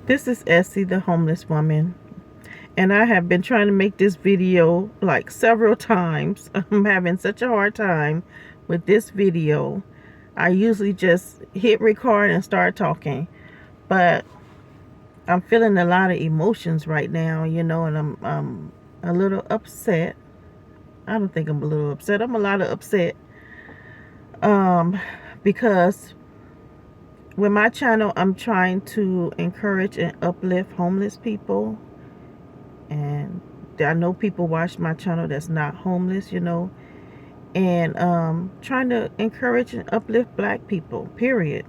This is Essie, the homeless woman, and I have been trying to make this video like several times. I'm having such a hard time with this video. I usually just hit record and start talking, but I'm feeling a lot of emotions right now, and I'm a little upset. I don't think I'm a little upset. I'm a lot of upset um, because with my channel, I'm trying to encourage and uplift homeless people. And I know people watch my channel that's not homeless, and trying to encourage and uplift black people, period.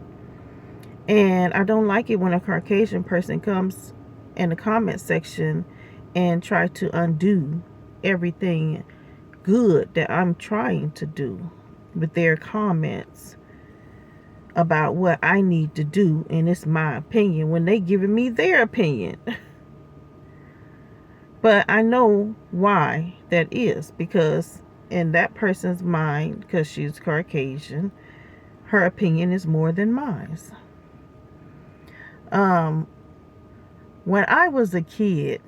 And I don't like it when a Caucasian person comes in the comment section and try to undo everything good that I'm trying to do with their comments about what I need to do, and it's my opinion when they giving me their opinion. But I know why that is, because in that person's mind, because she's Caucasian, her opinion is more than mine. Um, when I was a kid,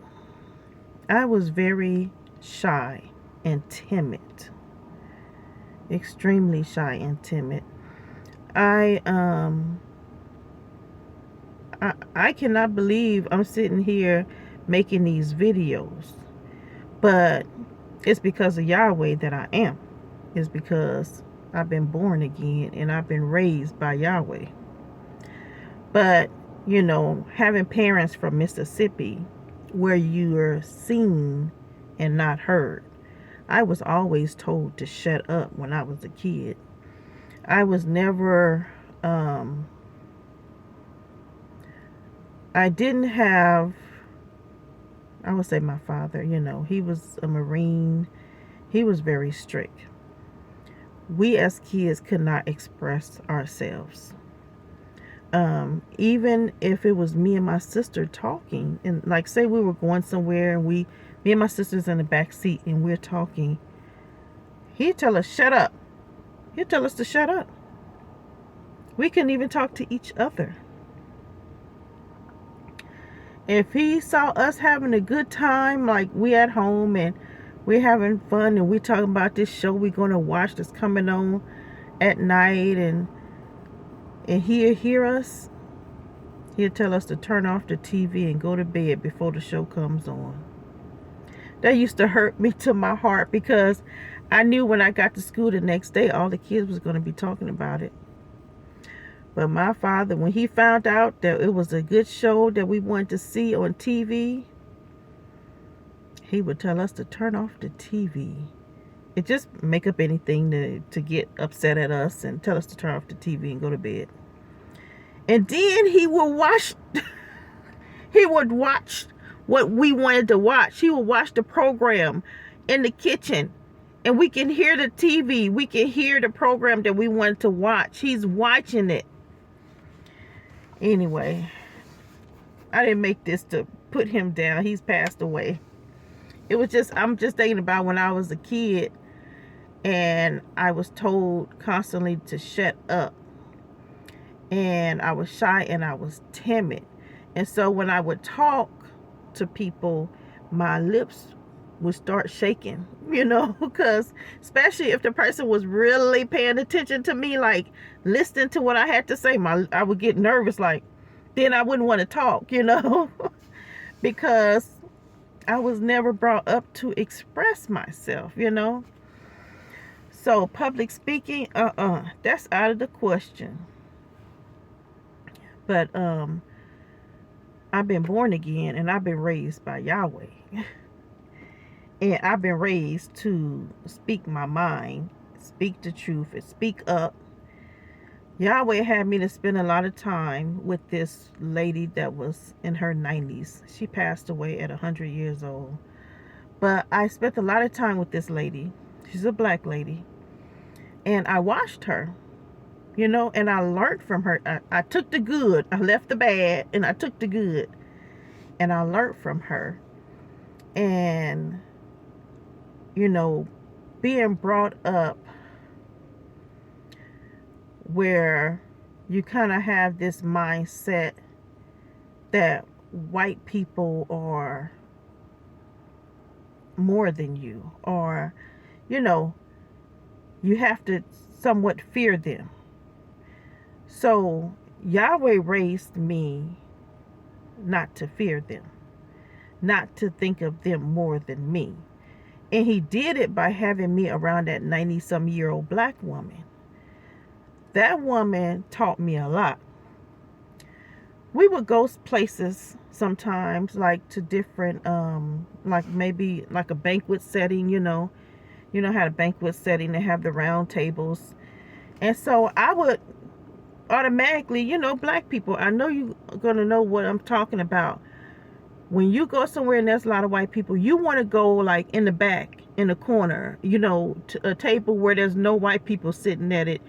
I was very shy and timid, extremely shy and timid. I um I cannot believe I'm sitting here making these videos, but it's because of Yahweh that I am. It's because I've been born again and I've been raised by Yahweh. But, having parents from Mississippi where you're seen and not heard, I was always told to shut up when I was a kid. I was never, I didn't have, I would say my father, he was a Marine. He was very strict. We as kids could not express ourselves. Even if it was me and my sister talking, and like say we were going somewhere and me and my sister's in the back seat and we're talking, he'd tell us shut up. He'd tell us to shut up. We couldn't even talk to each other. If he saw us having a good time, like we at home and we're having fun and we're talking about this show we're going to watch that's coming on at night, and he'll hear us, he'll tell us to turn off the TV and go to bed before the show comes on. That used to hurt me to my heart, because I knew when I got to school the next day, all the kids was going to be talking about it. But my father, when he found out that it was a good show that we wanted to see on TV, he would tell us to turn off the TV. It just make up anything to get upset at us and tell us to turn off the TV and go to bed. And then he would watch what we wanted to watch. He would watch the program in the kitchen, and we can hear the TV. We can hear the program that we wanted to watch. He's watching it. Anyway, I didn't make this to put him down. He's passed away. It was just, I'm just thinking about when I was a kid and I was told constantly to shut up. And I was shy and I was timid. And so when I would talk to people, my lips would start shaking, because especially if the person was really paying attention to me, like listening to what I had to say, I would get nervous, like then I wouldn't want to talk, because I was never brought up to express myself, So public speaking, that's out of the question. But I've been born again and I've been raised by Yahweh. And I've been raised to speak my mind, speak the truth, and speak up. Yahweh had me to spend a lot of time with this lady that was in her 90s. She passed away at 100 years old. But I spent a lot of time with this lady. She's a black lady. And I watched her, and I learned from her. I took the good. I left the bad, and I took the good. And I learned from her. And being brought up where you kind of have this mindset that white people are more than you, or, you know, you have to somewhat fear them. So Yahweh raised me not to fear them, not to think of them more than me. And he did it by having me around that 90-some-year-old black woman. That woman taught me a lot. We would go places sometimes, like to different, like maybe like a banquet setting, you know how a banquet setting, they have the round tables. And so I would automatically, black people, I know you're going to know what I'm talking about. When you go somewhere and there's a lot of white people, you want to go like in the back, in the corner, to a table where there's no white people sitting at it.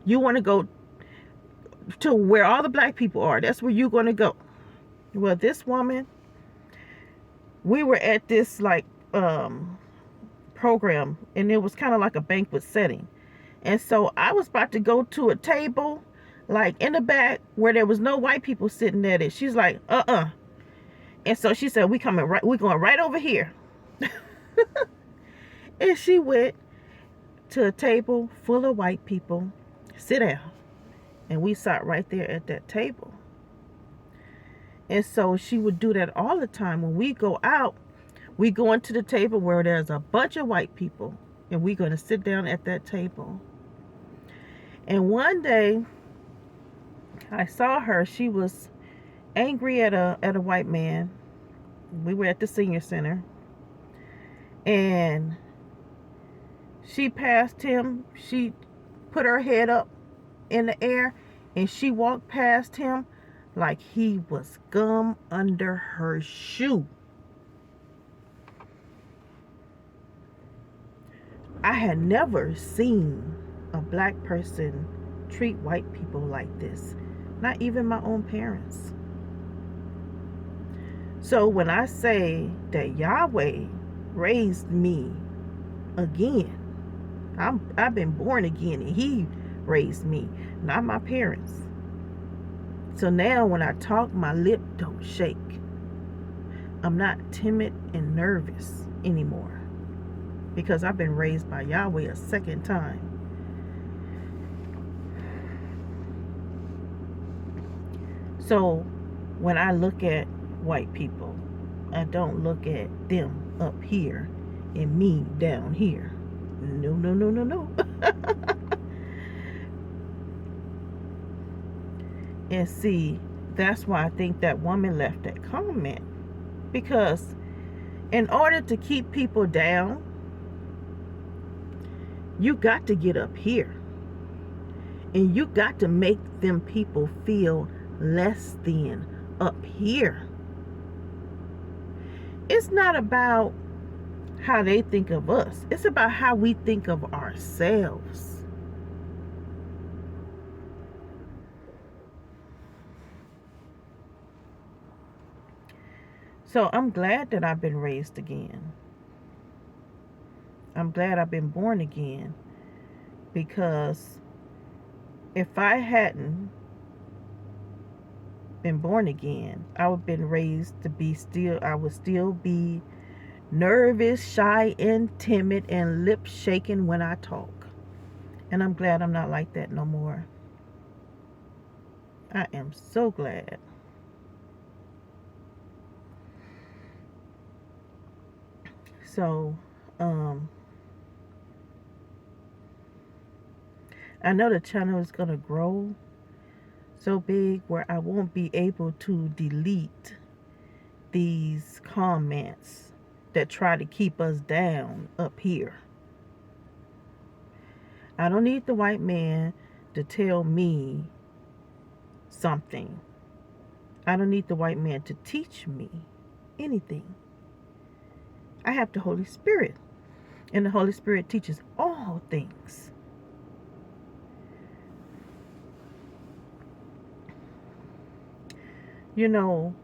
You want to go to where all the black people are. That's where you're going to go. Well, this woman, we were at this like program, and it was kind of like a banquet setting. And so I was about to go to a table like in the back where there was no white people sitting at it. She's like, and so she said, we're going right over here. And she went to a table full of white people. Sit down. And we sat right there at that table. And so she would do that all the time. When we go out, we go into the table where there's a bunch of white people, and we're going to sit down at that table. And one day I saw her. She was angry at a white man. We were at the senior center, and she passed him. She put her head up in the air, and she walked past him like he was gum under her shoe. I had never seen a black person treat white people like this. Not even my own parents. So when I say that Yahweh raised me again, I've been born again, and he raised me, not my parents. So now when I talk, my lip don't shake. I'm not timid and nervous anymore, because I've been raised by Yahweh a second time. So when I look at white people, I don't look at them up here and me down here. No, no, no, no, no. And see, that's why I think that woman left that comment. Because in order to keep people down, you got to get up here. And you got to make them people feel less than up here. It's not about how they think of us. It's about how we think of ourselves. So I'm glad that I've been raised again. I'm glad I've been born again. Because if I hadn't been born again, I would have been raised to be I would still be nervous, shy, and timid, and lip shaking when I talk. And I'm glad I'm not like that no more. I am so glad. So, I know the channel is going to grow so big where I won't be able to delete these comments that try to keep us down up here. I don't need the white man to tell me something. I don't need the white man to teach me anything. I have the Holy Spirit, and the Holy Spirit teaches all things. You know,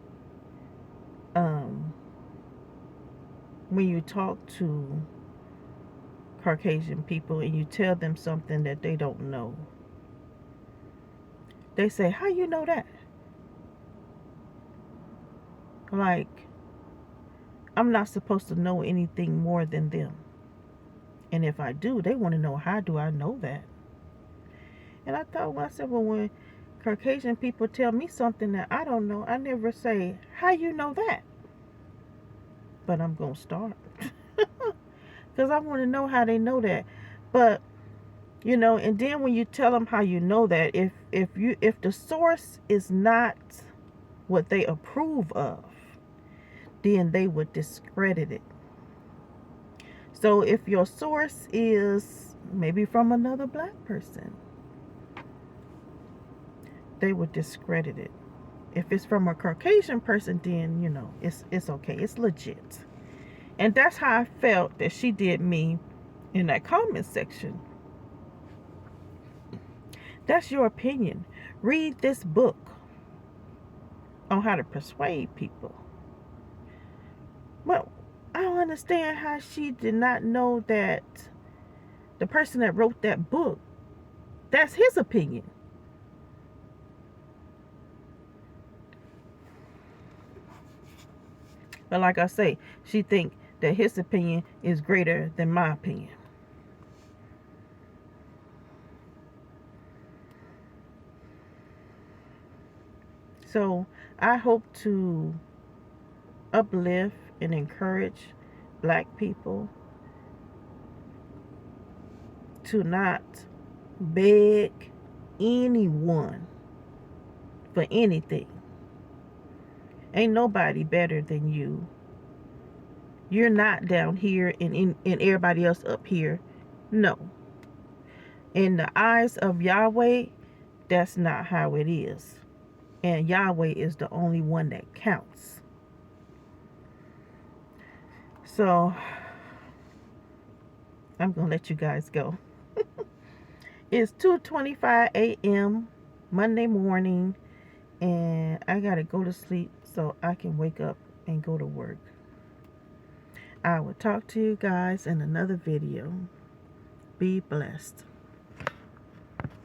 when you talk to Caucasian people and you tell them something that they don't know, they say, how you know that? Like, I'm not supposed to know anything more than them. And if I do, they want to know, how do I know that? And I thought, well, I said, well, when Caucasian people tell me something that I don't know, I never say, how you know that? But I'm going to start. Because I want to know how they know that. But, you know, and then when you tell them how you know that, if the source is not what they approve of, then they would discredit it. So if your source is maybe from another black person, they would discredit it. If it's from a Caucasian person, then, you know, it's okay. It's legit. And that's how I felt that she did me in that comment section. That's your opinion. Read this book on how to persuade people. Well, I don't understand how she did not know that the person that wrote that book, that's his opinion. But like I say, she think that his opinion is greater than my opinion. So I hope to uplift and encourage black people to not beg anyone for anything. Ain't nobody better than you. You're not down here and everybody else up here. No. In the eyes of Yahweh, that's not how it is. And Yahweh is the only one that counts. So I'm going to let you guys go. It's 2:25 a.m. Monday morning, and I got to go to sleep so I can wake up and go to work. I will talk to you guys in another video. Be blessed.